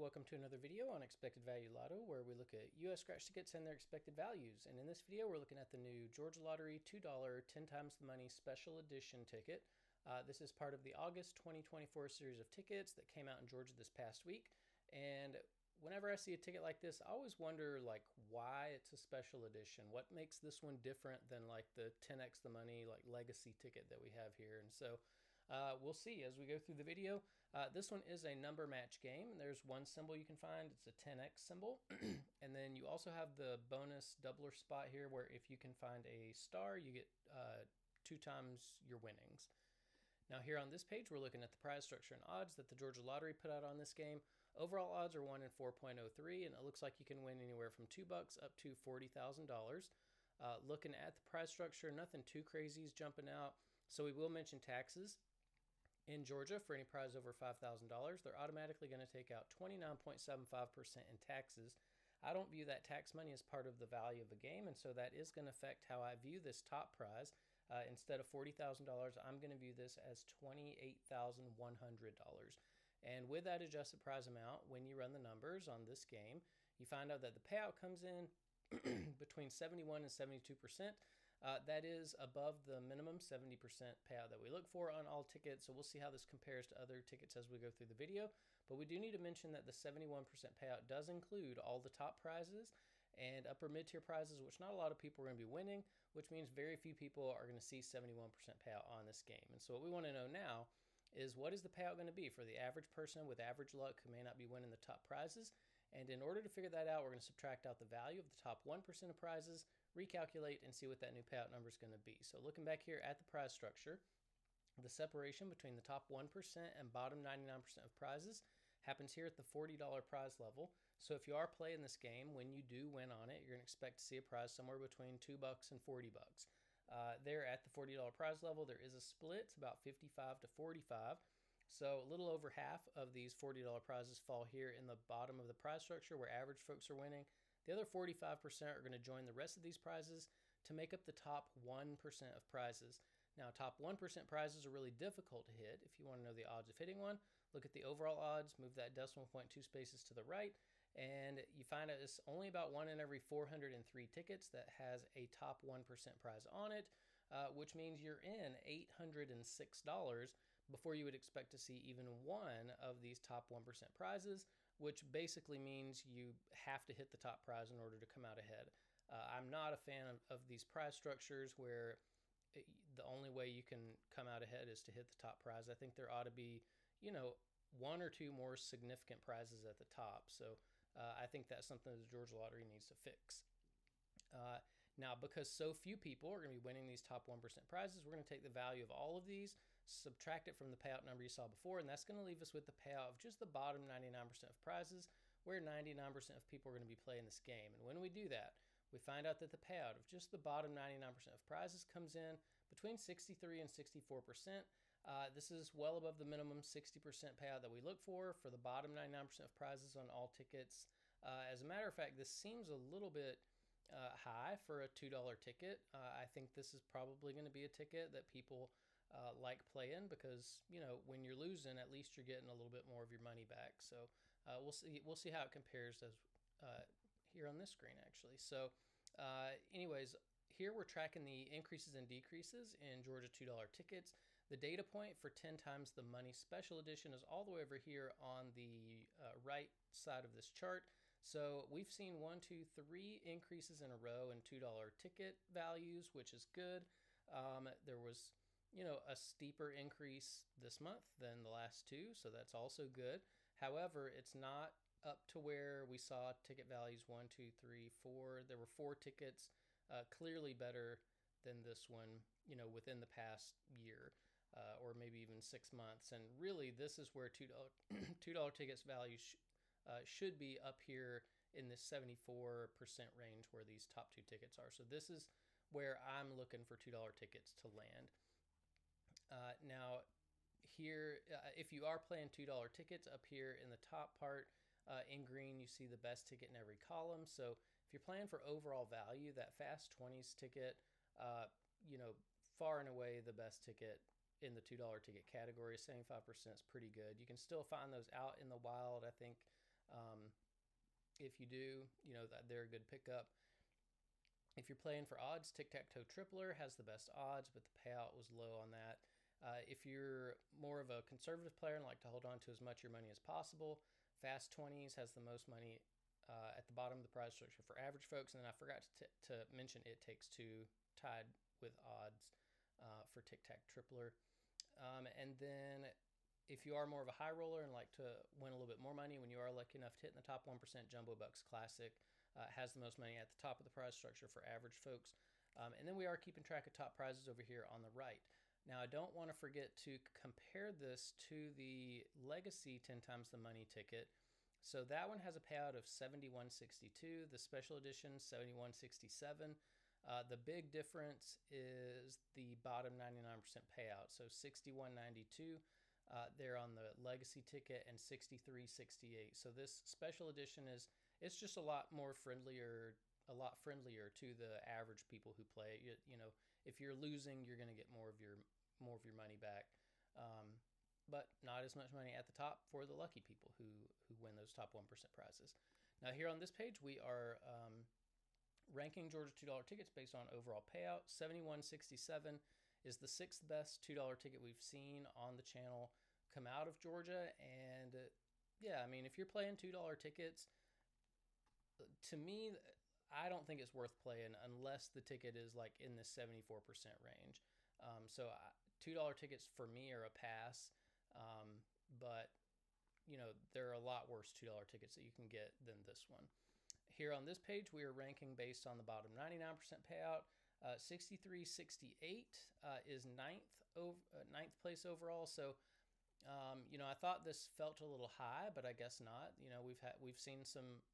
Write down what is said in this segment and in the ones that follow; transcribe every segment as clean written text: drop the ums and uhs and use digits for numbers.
welcome to another video on Expected Value Lotto, where we look at US scratch tickets and their expected values. And in this video, we're looking at the new Georgia Lottery $2 10 times the money special edition ticket. This is part of the August 2024 series of tickets that came out in Georgia this past week. And whenever I see a ticket like this, I always wonder why it's a special edition. What makes this one different than like the 10x the money legacy ticket that we have here? And so we'll see as we go through the video. This one is a number match game. There's one symbol you can find. It's a 10x symbol. And then you also have the bonus doubler spot here where if you can find a star, you get 2 times your winnings. Now here on this page, we're looking at the prize structure and odds that the Georgia Lottery put out on this game. Overall odds are 1 in 4.03, and it looks like you can win anywhere from $2 up to $40,000. Looking at the prize structure, nothing too crazy is jumping out. So we will mention taxes. In Georgia, for any prize over $5,000, they're automatically going to take out 29.75% in taxes. I don't view that tax money as part of the value of a game, and so that is going to affect how I view this top prize. Instead of $40,000, I'm going to view this as $28,100. And with that adjusted prize amount, when you run the numbers on this game, you find out that the payout comes in between 71 and 72%. That is above the minimum 70% payout that we look for on all tickets. So we'll see how this compares to other tickets as we go through the video. But we do need to mention that the 71% payout does include all the top prizes and upper mid-tier prizes, which not a lot of people are going to be winning, which means very few people are going to see 71% payout on this game. And so what we want to know now is, what is the payout going to be for the average person with average luck who may not be winning the top prizes? And in order to figure that out, we're going to subtract out the value of the top 1% of prizes, recalculate, and see what that new payout number is going to be. So looking back here at the prize structure, the separation between the top 1% and bottom 99% of prizes happens here at the $40 prize level. So if you are playing this game, when you do win on it, you're going to expect to see a prize somewhere between $2 and $40. There at the $40 prize level, there is a split. It's about 55 to 45. So a little over half of these $40 prizes fall here in the bottom of the prize structure where average folks are winning. The other 45% are going to join the rest of these prizes to make up the top 1% of prizes. Now, top 1% prizes are really difficult to hit. If you want to know the odds of hitting one, look at the overall odds, move that decimal point 2 spaces to the right, and you find out it's only about 1 in every 403 tickets that has a top 1% prize on it, which means you're in $806 before you would expect to see even one of these top 1% prizes, which basically means you have to hit the top prize in order to come out ahead. I'm not a fan of these prize structures where the only way you can come out ahead is to hit the top prize. I think there ought to be, 1 or 2 more significant prizes at the top. So I think that's something that the Georgia Lottery needs to fix. Now, because so few people are going to be winning these top 1% prizes, we're going to take the value of all of these, subtract it from the payout number you saw before, and that's going to leave us with the payout of just the bottom 99% of prizes, where 99% of people are going to be playing this game. And when we do that, we find out that the payout of just the bottom 99% of prizes comes in between 63 and 64%. This is well above the minimum 60% payout that we look for the bottom 99% of prizes on all tickets. As a matter of fact, this seems a little bit high for a $2 ticket. I think this is probably going to be a ticket that people like playing because, when you're losing, at least you're getting a little bit more of your money back. So we'll see how it compares as here on this screen, actually. So anyways, here we're tracking the increases and decreases in Georgia $2 tickets. The data point for 10 times the money special edition is all the way over here on the right side of this chart. So we've seen 1, 2, 3 increases in a row in $2 ticket values, which is good. There was, a steeper increase this month than the last 2, so that's also good. However, it's not up to where we saw ticket values 1, 2, 3, 4. There were 4 tickets clearly better than this one, within the past year or maybe even 6 months. And really, this is where $2 tickets value should be up here in the 74% range where these top 2 tickets are. So this is where I'm looking for $2 tickets to land. Now, here, if you are playing $2 tickets, up here in the top part, in green, you see the best ticket in every column. So if you're playing for overall value, that Fast 20s ticket, far and away the best ticket in the $2 ticket category, 75% is pretty good. You can still find those out in the wild. I think Um, if you do, they're a good pickup. If you're playing for odds, Tic-Tac-Toe Tripler has the best odds, but the payout was low on that. If you're more of a conservative player and like to hold on to as much of your money as possible, Fast 20s has the most money at the bottom of the prize structure for average folks. And then I forgot to mention It Takes Two tied with odds for Tic-Tac Tripler. And then if you are more of a high roller and like to win a little bit more money, when you are lucky enough to hit in the top 1%, Jumbo Bucks Classic has the most money at the top of the prize structure for average folks. And then we are keeping track of top prizes over here on the right. Now, I don't want to forget to compare this to the Legacy 10 times the money ticket. So that one has a payout of 71.62, the special edition 71.67. The big difference is the bottom 99% payout. So 61.92 there on the Legacy ticket and 63.68. So this special edition it's just a lot friendlier to the average people who play it. If you're losing, you're going to get more of your money back, but not as much money at the top for the lucky people who win those top 1% prizes. Now here on this page, we are ranking Georgia $2 tickets based on overall payout. 71.67 is the 6th best $2 ticket we've seen on the channel come out of Georgia. And yeah, I mean, if you're playing $2 tickets, to me, I don't think it's worth playing unless the ticket is like in the 74% range. So $2 tickets for me are a pass, but there are a lot worse $2 tickets that you can get than this one. Here on this page, we are ranking based on the bottom 99% payout. 63.68 is ninth place overall. So, I thought this felt a little high, but I guess not. We've seen some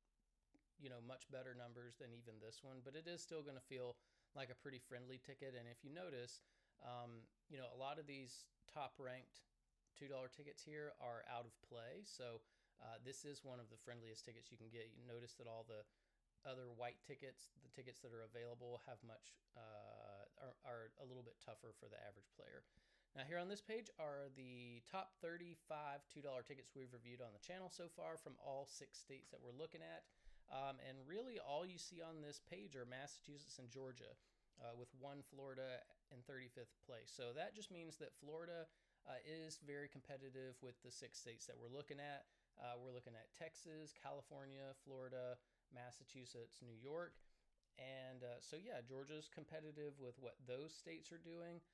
much better numbers than even this one, but it is still going to feel like a pretty friendly ticket. And if you notice, a lot of these top ranked $2 tickets here are out of play. So this is one of the friendliest tickets you can get. You notice that all the other white tickets, the tickets that are available, have are a little bit tougher for the average player. Now here on this page are the top 35 $2 tickets we've reviewed on the channel so far from all 6 states that we're looking at. And really all you see on this page are Massachusetts and Georgia, with one Florida in 35th place. So that just means that Florida is very competitive with the 6 states that we're looking at. We're looking at Texas, California, Florida, Massachusetts, New York. And so yeah, Georgia's competitive with what those states are doing.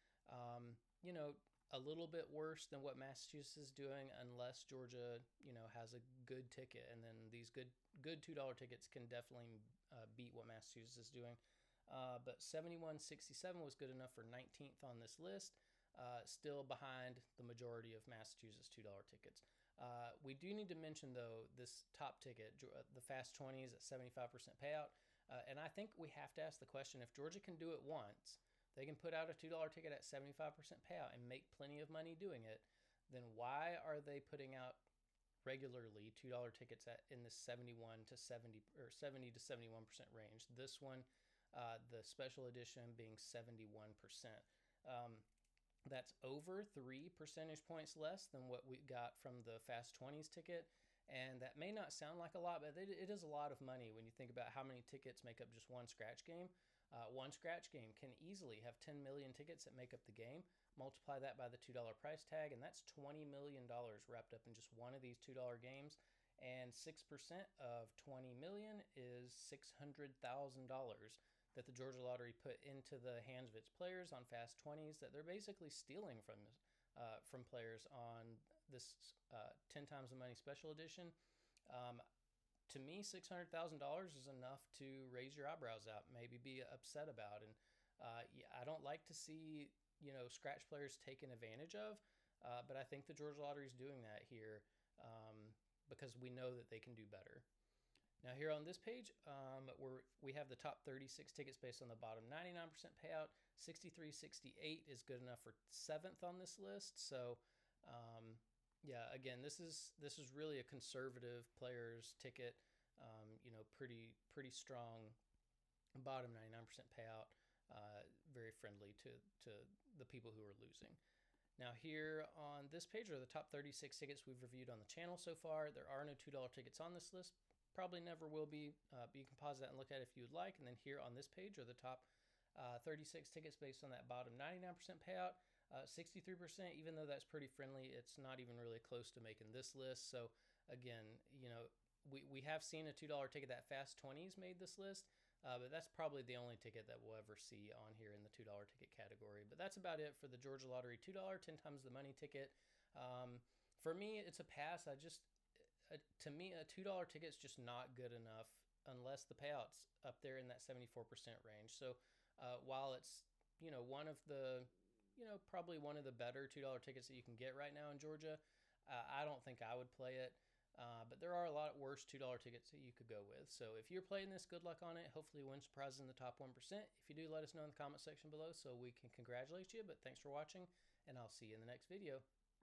A little bit worse than what Massachusetts is doing, unless Georgia, has a good ticket. And then these good $2 tickets can definitely beat what Massachusetts is doing. But 71.67 was good enough for 19th on this list, still behind the majority of Massachusetts $2 tickets. We do need to mention, though, this top ticket, the Fast 20s at 75% payout. And I think we have to ask the question, if Georgia can do it once, they can put out a $2 ticket at 75% payout and make plenty of money doing it, then why are they putting out regularly $2 tickets in the 70 to 71% range? This one, the special edition, being 71%. That's over 3 percentage points less than what we got from the Fast 20s ticket. And that may not sound like a lot, but it is a lot of money when you think about how many tickets make up just one scratch game. One scratch game can easily have 10 million tickets that make up the game. Multiply that by the $2 price tag, and that's $20 million wrapped up in just one of these $2 games. And 6% of 20 million is $600,000 that the Georgia Lottery put into the hands of its players on Fast 20s that they're basically stealing from players on this 10 times the money special edition. To me, $600,000 is enough to raise your eyebrows out, maybe be upset about. And I don't like to see, scratch players taken advantage of, but I think the Georgia Lottery is doing that here because we know that they can do better. Now here on this page, we have the top 36 tickets based on the bottom 99% payout. 63.68 is good enough for 7th on this list. So yeah, again, this is really a conservative player's ticket. Pretty strong bottom 99% payout. Very friendly to the people who are losing. Now here on this page are the top 36 tickets we've reviewed on the channel so far. There are no $2 tickets on this list. Probably never will be, but you can pause that and look at it if you would like. And then here on this page are the top 36 tickets based on that bottom 99% payout. 63%, even though that's pretty friendly, it's not even really close to making this list. So again, we have seen a $2 ticket, that Fast 20s made this list, but that's probably the only ticket that we'll ever see on here in the $2 ticket category. But that's about it for the Georgia Lottery $2 10 times the money ticket. For me, it's a pass. To me, a $2 ticket is just not good enough unless the payout's up there in that 74% range. So while it's one of the probably one of the better $2 tickets that you can get right now in Georgia, I don't think I would play it. But there are a lot worse $2 tickets that you could go with. So if you're playing this, good luck on it. Hopefully win some prizes in the top 1%. If you do, let us know in the comment section below so we can congratulate you. But thanks for watching, and I'll see you in the next video.